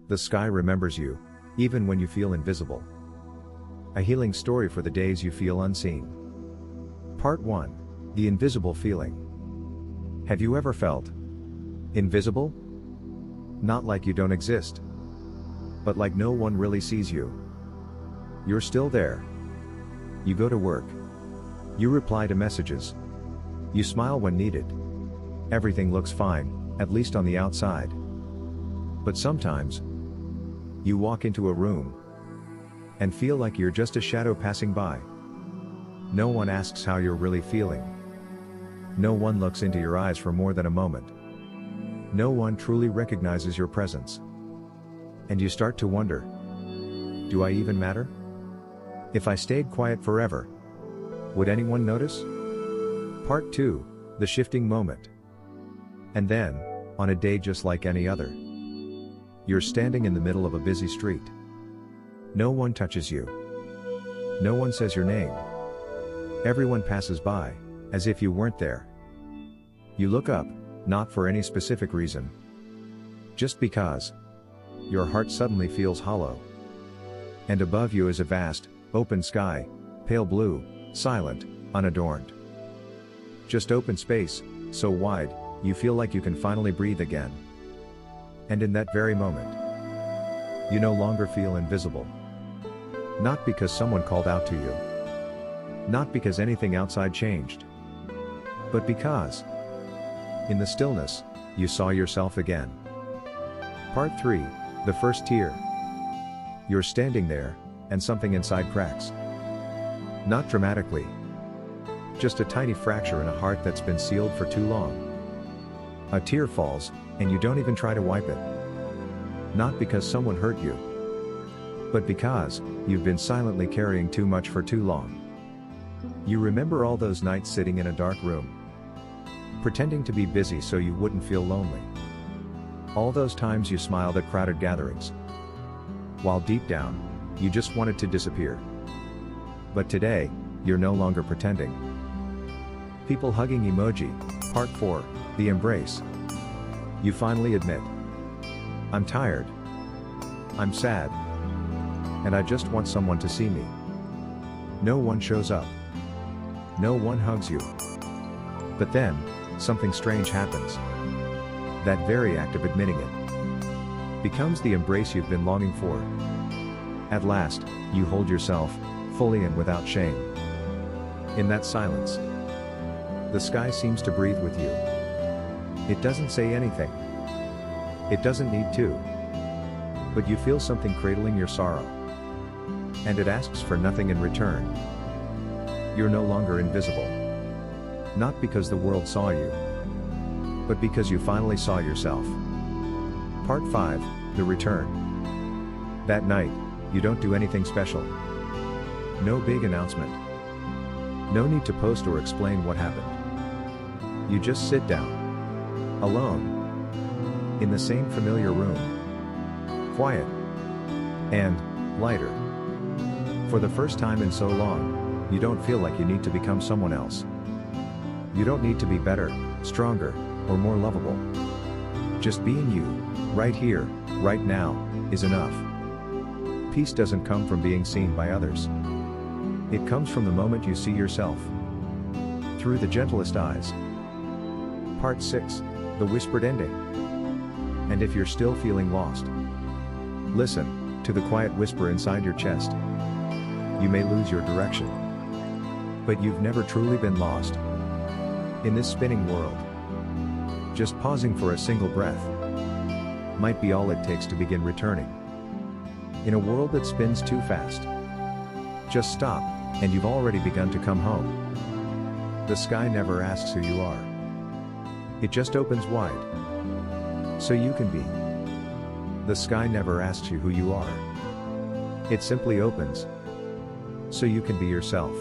The sky remembers you, even when you feel invisible. A healing story for the days you feel unseen. Part 1. The invisible feeling. Have you ever felt invisible? Not like you don't exist, but like no one really sees you. You're still there. You go to work. You reply to messages. You smile when needed. Everything looks fine, at least on the outside. But sometimes, you walk into a room and feel like you're just a shadow passing by. No one asks how you're really feeling. No one looks into your eyes for more than a moment. No one truly recognizes your presence. And you start to wonder, do I even matter? If I stayed quiet forever, would anyone notice? Part 2. The shifting moment. And then, on a day just like any other, you're standing in the middle of a busy street. No one touches you. No one says your name. Everyone passes by, as if you weren't there. You look up, not for any specific reason. Just because. Your heart suddenly feels hollow. And above you is a vast, open sky, pale blue, silent, unadorned. Just open space, so wide, you feel like you can finally breathe again. And in that very moment, you no longer feel invisible. Not because someone called out to you. Not because anything outside changed. But because, in the stillness, you saw yourself again. Part 3. The first tear. You're standing there, and something inside cracks. Not dramatically. Just a tiny fracture in a heart that's been sealed for too long. A tear falls, and you don't even try to wipe it. Not because someone hurt you, but because you've been silently carrying too much for too long. You remember all those nights sitting in a dark room, pretending to be busy so you wouldn't feel lonely. All those times you smiled at crowded gatherings, while deep down, you just wanted to disappear. But today, you're no longer pretending. People hugging emoji. Part 4. The embrace. You finally admit, I'm tired. I'm sad. And I just want someone to see me. No one shows up. No one hugs you. But then, something strange happens. That very act of admitting it becomes the embrace you've been longing for. At last, you hold yourself, fully and without shame. In that silence, the sky seems to breathe with you. It doesn't say anything. It doesn't need to. But you feel something cradling your sorrow. And it asks for nothing in return. You're no longer invisible. Not because the world saw you, but because you finally saw yourself. Part 5. The return. That night, you don't do anything special. No big announcement. No need to post or explain what happened. You just sit down. Alone. In the same familiar room. Quiet. And lighter. For the first time in so long, you don't feel like you need to become someone else. You don't need to be better, stronger, or more lovable. Just being you, right here, right now, is enough. Peace doesn't come from being seen by others. It comes from the moment you see yourself through the gentlest eyes. Part 6. The whispered ending. And if you're still feeling lost, listen to the quiet whisper inside your chest. You may lose your direction, but you've never truly been lost. In this spinning world, just pausing for a single breath might be all it takes to begin returning. In a world that spins too fast, just stop, and you've already begun to come home. The sky never asks who you are. It just opens wide, so you can be. The sky never asks you who you are. It simply opens, so you can be yourself.